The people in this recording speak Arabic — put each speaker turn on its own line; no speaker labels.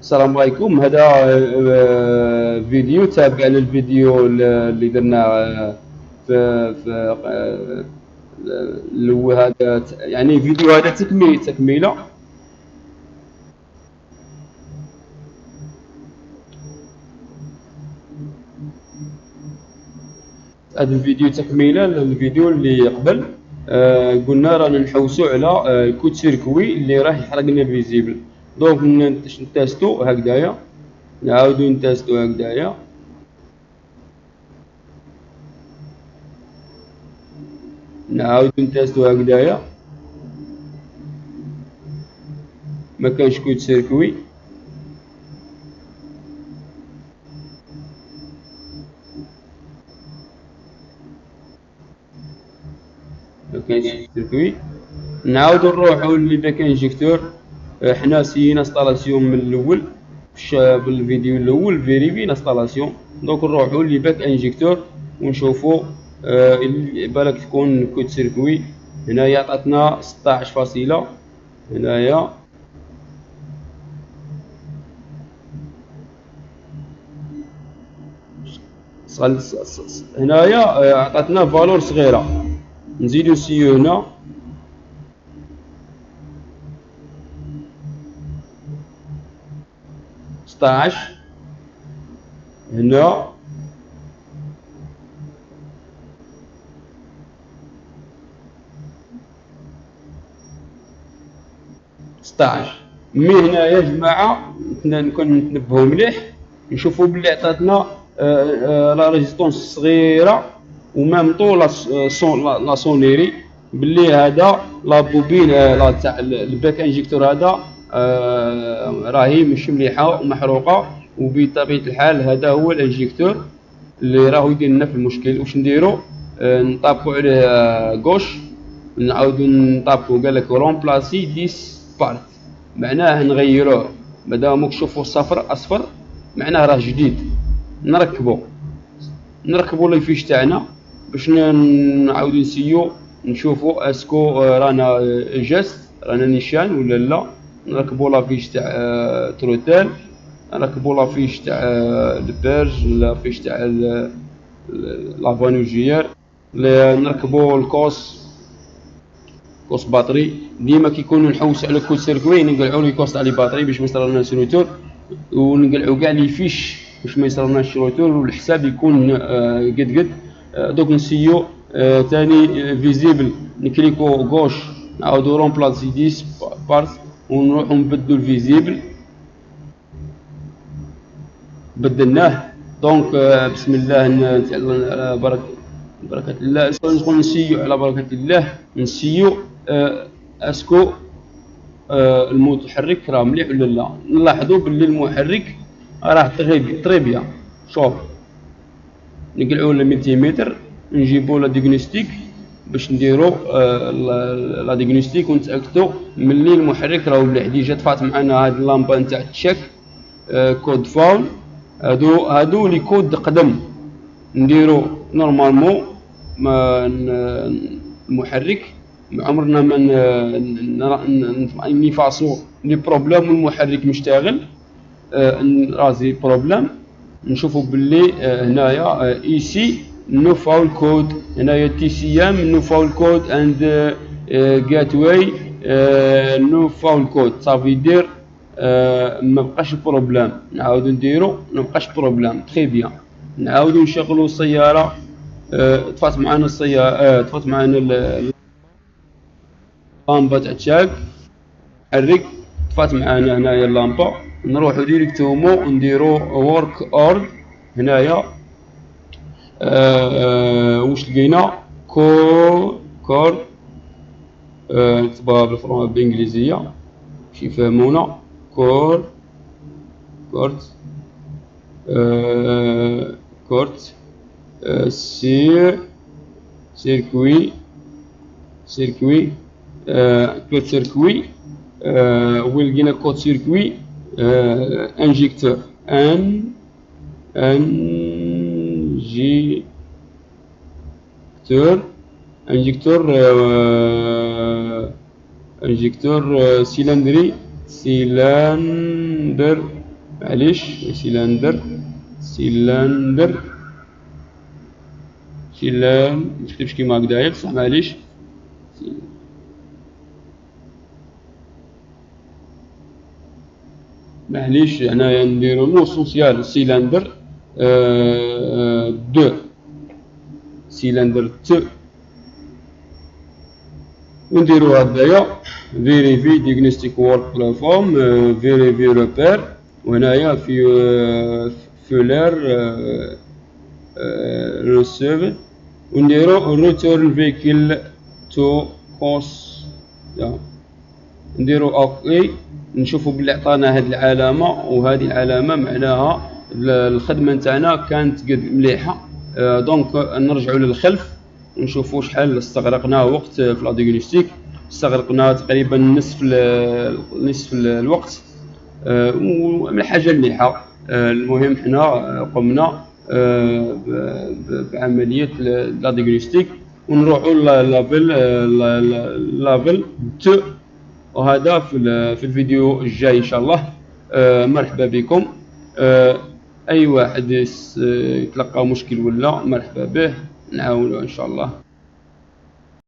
السلام عليكم. هذا فيديو تابع للفيديو اللي درناه في هذا يعني فيديو هذا تكميله. هذا الفيديو تكميله للفيديو اللي قبل. قلنا رانا نحوسو على الكود سيركوي اللي راه يحرق لنا الفيزيبل. دونك نتستو هكذايا، نعاودو نتستو هكذايا. نعاودو نتستو هكذايا، ما كانش كود سيركوي. ما كانش سيركوي. نعاودو نروحو لباك انجيكتور. حنا سينا انستالاسيون من الاول بالفيديو الاول، فيريفي انستالاسيون. دونك نروحو لباك انجيكتور ونشوفو بالك تكون كود سيركوي. هنايا عطاتنا 16 فاصلة. هنايا هنايا عطاتنا فالور صغيرة. نزيدو نسيو هنا، ستاعش. هنا ستاعش. مي هنا يا جماعة نكون نتنبهو مليح، نشوفو بلي عطاتنا لا ريزيستونس صغيرة ومام طو لا سونيري، بلي هذا لا بوبين تاع الباك انجيكتور هذا راهي مش مليحة ومحروقة. وبطبيعة الحال هذا هو الانجيكتور اللي راهو يدير لنا في المشكل. واش نديرو؟ نطابقو عليه غوش، نعاودو نطابقو قالك رومبلاسي ديس بارت، معناه نغيروه. مادام تشوفو اصفر معناه راه جديد. نركبو لي فيش تاعنا باش نعاودو نسيو نشوفو اسكو رانا جاست، رانا نيشان ولا لا. نركبو لا فيش تاع تروتال، نركبو لا فيش تاع البرج، لا فيش تاع لافانوجيير، نركبو الكوس باتري. ديما كيكونوا نحوس على كود سيركوي نقلعوا لي كوس تاع لي باتري باش ما يصرالناش روتور، ونقلعوا كاع لي فيش باش ما يصرالناش روتور، والحساب يكون قد. دوك نسيو ثاني فيزيبل، نكليكو غوش، نعاودو رومبلاسي ديس بارت ونروحو نبدلو الفيزيبل. بدلناه. دونك بسم الله على بركة الله. نقول نسيو على بركة الله، نسيو اسكو المتحرك راه مليح ولا لا. نلاحظوا باللي المحرك راه طري بيان. شوف نقلعوا الملتيمتر، نجيبوا لا ديغنوستيك باش نديروا لا ديغنوستيك ونتاكدوا ملي المحرك راه مليح. ديجا طفات معنا هاد اللامبه نتاع تشيك كود فاول. هادو لي كود قدم نديرو نورمالمون. المحرك عمرنا ما نفاصو لي بروبليم والمحرك مشتغل رازي بروبليم. نشوفو باللي هنايا اي سي نو فاول كود، هنايا تي سي ام نو فاول كود اند جيت واي نو فاول كود. صافي دير ما بقاش بروبليم. نعاودو نديرو ما بقاش بروبليم. تري بيان. نعاودو نشغلو السياره. طفات معنا السياره، طفات معنا اللامبه تاع تشاك حرك. طفات معنا هنايا اللامبه. نروحو ديريكتومون نديرو ورك اورد. هنايا واش لقينا؟ كورد نكتبها بالانجليزيه باش يفهمونا. كورد سيركوي كود سيركوي. ولقينا كود سيركوي انجيكتور انجيكتور سيلندر معليش سيلندر متكتبش كيما هكدايا بصح معليش. معليش هنايا نديرو لوسونسيال سيلندر دو سيلندر ت ونديرو هدايا فيريفي ديغنوستيك وورك بلاتفورم فيريفي روبير. وهنايا في فولر ريسيف ونديرو ريتورن فيكل تو كوس. نديرو اوكي نشوفو بلي عطانا هاد العلامه، وهذه العلامه معناها الخدمه نتاعنا كانت قد مليحه. دونك نرجعوا للخلف ونشوفوا شحال استغرقنا وقت في لا ديغنوستيك. استغرقنا تقريبا نصف الوقت، ومن حاجه مليحه. المهم حنا قمنا بعمليه لا ديغنوستيك ونروحوا لافيل ت. وهذا في الفيديو الجاي ان شاء الله. مرحبا بكم. اي واحد يتلقى مشكل ولا مرحبا به، نعاونوه ان شاء الله.